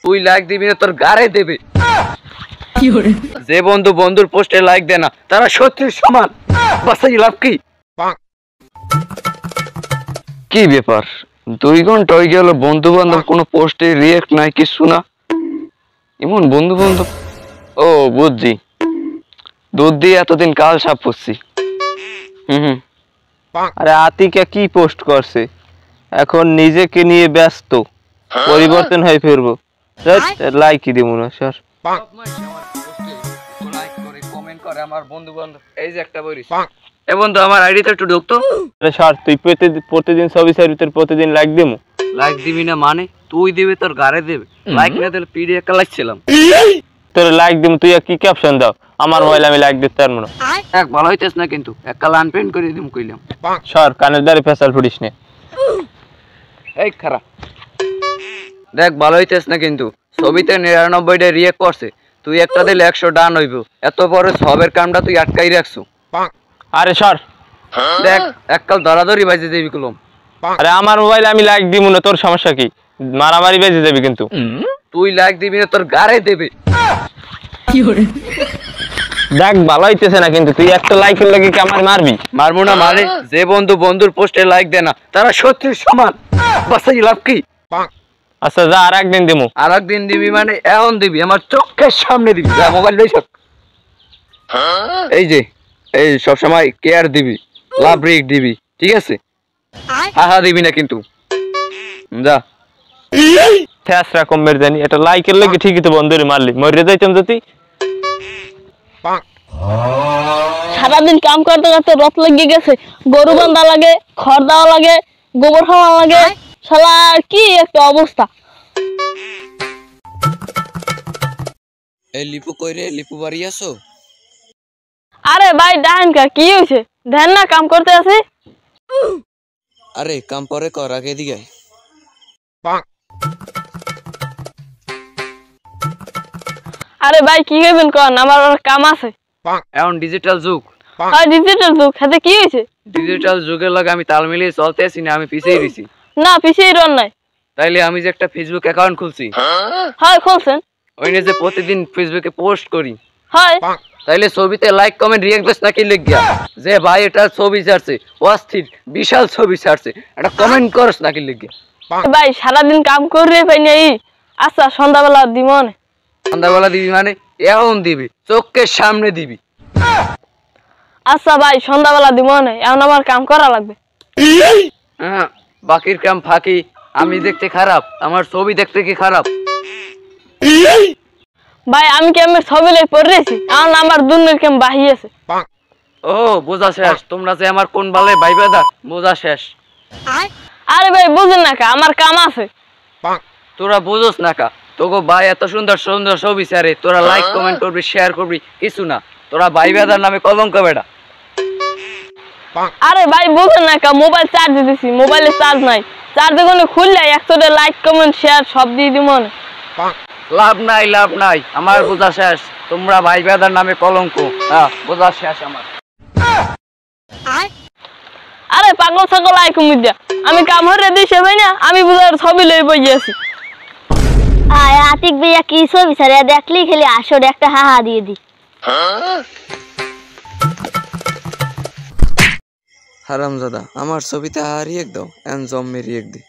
তুই লাইক দিবি না তোর গারে দেবে। যে বন্ধু বন্ধুর পোস্টে লাইক দেয় না তারা শত্রুর সমান। বাসাই লাভ কি? কি ব্যাপার 2 ঘন্টা হয়ে গেল বন্ধু বান্ধব কোনো পোস্টে রিয়েক্ট নাই কিছু না। এমন বন্ধু বান্ধব ও বুঝছি, দুধ দিয়ে এতদিন কাল সাপ করছি। আরে আতিকা কি পোস্ট করছে, এখন নিজেকে নিয়ে ব্যস্ত, পরিবর্তন হয়ে ফিরবো। লাইকই দিব না স্যার। কমেন্ট করে আমার বন্ধু বান্ধব। এই যে একটা বইরিস এ বন্ধু আমার আইডিতে একটু ঢুকতো। আরে স্যার তুই প্রতিদিন ছবি সার্ভিসের প্রতিদিন লাইক দিমু। লাইক দিবি না মানে তুই দিবি তোর গারে দেবে। লাইক না দিলে পিডি একটা লাইকছিলাম। তোর লাইক দিমু, তুই কি ক্যাপশন দাও আমার মোবাইল আমি লাইক দিতে পারবো না। এক ভালো হইতেছ না কিন্তু একটা লান পেন্ট করে দিম কইলাম। স্যার কানের দ্বারে ফেসাল ফুটিস নে। এই খারাপ দেখ ভালো হইতেছ না কিন্তু ছবিতে 99টা রিয়েক্ট করছে, তুই একটা দিলে 100 ডান হইব। এত বড় সবের কামটা তুই আটকাই রাখছু। আরে স্যার দেখ এককাল ধরাধরি বাজে দেবি কলম। আরে আমার মোবাইল আমি লাইক দিব না, তোর সমস্যা কি? মারামারি বেজে যাবি কিন্তু। তুই লাইক দিবি না তোর গারে দেবে। দেখ ভালো হইতেছে না কিন্তু তুই একটা লাইকের লাগি কি আমার মারবি? মারবো না মানে যে বন্ধু বন্ধুর পোস্টে লাইক দেয় না তারা শত্রুর সমান। বাসাই লাভ কি? আচ্ছা যা আর একদিন দিমু। আর একদিন দিবি মানে এখন দিবি আমার চোখের সামনে দিবি। যা মোবাইল লই সব। এই যে এই সব সময় কেয়ার দিবি, লাভ রিক দিবি, ঠিক আছে? হাহা দিবি না কিন্তু। যা ফেসরা কমের জানি এটা লাইকের লাগি ঠিকই তো বন্ধুরে মারলি, মরে যাইতাম যদি। সারাদিন কাম করতে করতে রথ লেগে গেছে, গরু বান্ধা লাগে, খড় দেওয়া লাগে, গোবর খাওয়া লাগে, শালা কি একটা অবস্থা। এই লিপু কই রে? লিপু বাড়ি আছো? আরে ভাই ডাইন কা কি হইছে? ধ্যান না কাম করতে আছি। আরে কাম পরে কর, আগে দিকে। আরে ভাই কি কইবেন কোন, আমার কাম আছে। এখন ডিজিটাল যুগ। হয় ডিজিটাল যুগ, হাতে কি হইছে? ডিজিটাল যুগের লগে আমি তাল মিলিয়ে চলতে আছি না, আমি পিছিয়ে দিছি। না পিছিয়ে রন নাই। তাইলে আমি যে একটা ফেসবুক অ্যাকাউন্ট খুলছি। হয় খুলছেন? ওইনে যে প্রতিদিন ফেসবুকে পোস্ট করি। হয় তাইলে ছবিতে লাইক কমেন্ট রিয়েক্ট দিস নাকি লিখিয়া যে ভাই এটা ছবি ছাড়ছে অস্থির বিশাল ছবি ছাড়ছে, এটা কমেন্ট করস নাকি লিখিয়া। ভাই সারাদিন কাম করে পাই নাই। আচ্ছা সন্ধ্যাবেলা দিমনে। সন্ধ্যাবেলা দিবি মানে এখন দিবি, চোখের সামনে দিবি। আচ্ছা ভাই সন্ধ্যাবেলা দিমনে, এখন আমার কাম করা লাগবে। হ্যাঁ বাকির কাম ফাঁকি। আমি দেখতে খারাপ, আমার ছবি দেখতে কি খারাপ? ভাই আমি কি আমার ছবি লাই পড়েছি, এখন আমার দুনিয়ার কাম বাহি আছে। ও বোঝা শেষ, তোমরা যে আমার কোন বালে ভাইবাদা বোঝা শেষ। আরে ভাই বুঝেন না কা, আমার কাম আছে। তোরা বুঝোস না কা, তোকে ভাই এত সুন্দর সুন্দর ছবি ছাড়ে, তোরা লাইক কমেন্ট করবি শেয়ার করবি কিছু না, তোরা ভাইবাদার নামে কলঙ্ক বেটা। আরে ভাই বুঝেন না কা, মোবাইল চার্জ দিতেছি, মোবাইলে চার্জ নাই, চার্জ কোনে খুললে 100 লাইক কমেন্ট শেয়ার সব দিয়ে দিব না। লাভ নাই লাভ নাই, আমার বোঝা শেষ, তোমরা ভাইবাদার নামে কলঙ্ক। হ্যাঁ বোঝা শেষ আমার। আরে পাগল ছাগল আইকুম মিডিয়া, আমি কাম হরে দিছে ভাই না, আমি বুঝার ছবি লই বই আছি। আয় আতিক ভাইয়া কি ছবি ছাড়া দেখলি খালি আসরে একটা হাহা দিয়ে দি। হারামজাদা আমার ছবিতে হারিয়ে দাও, এন জম্মে রিয়েক দি।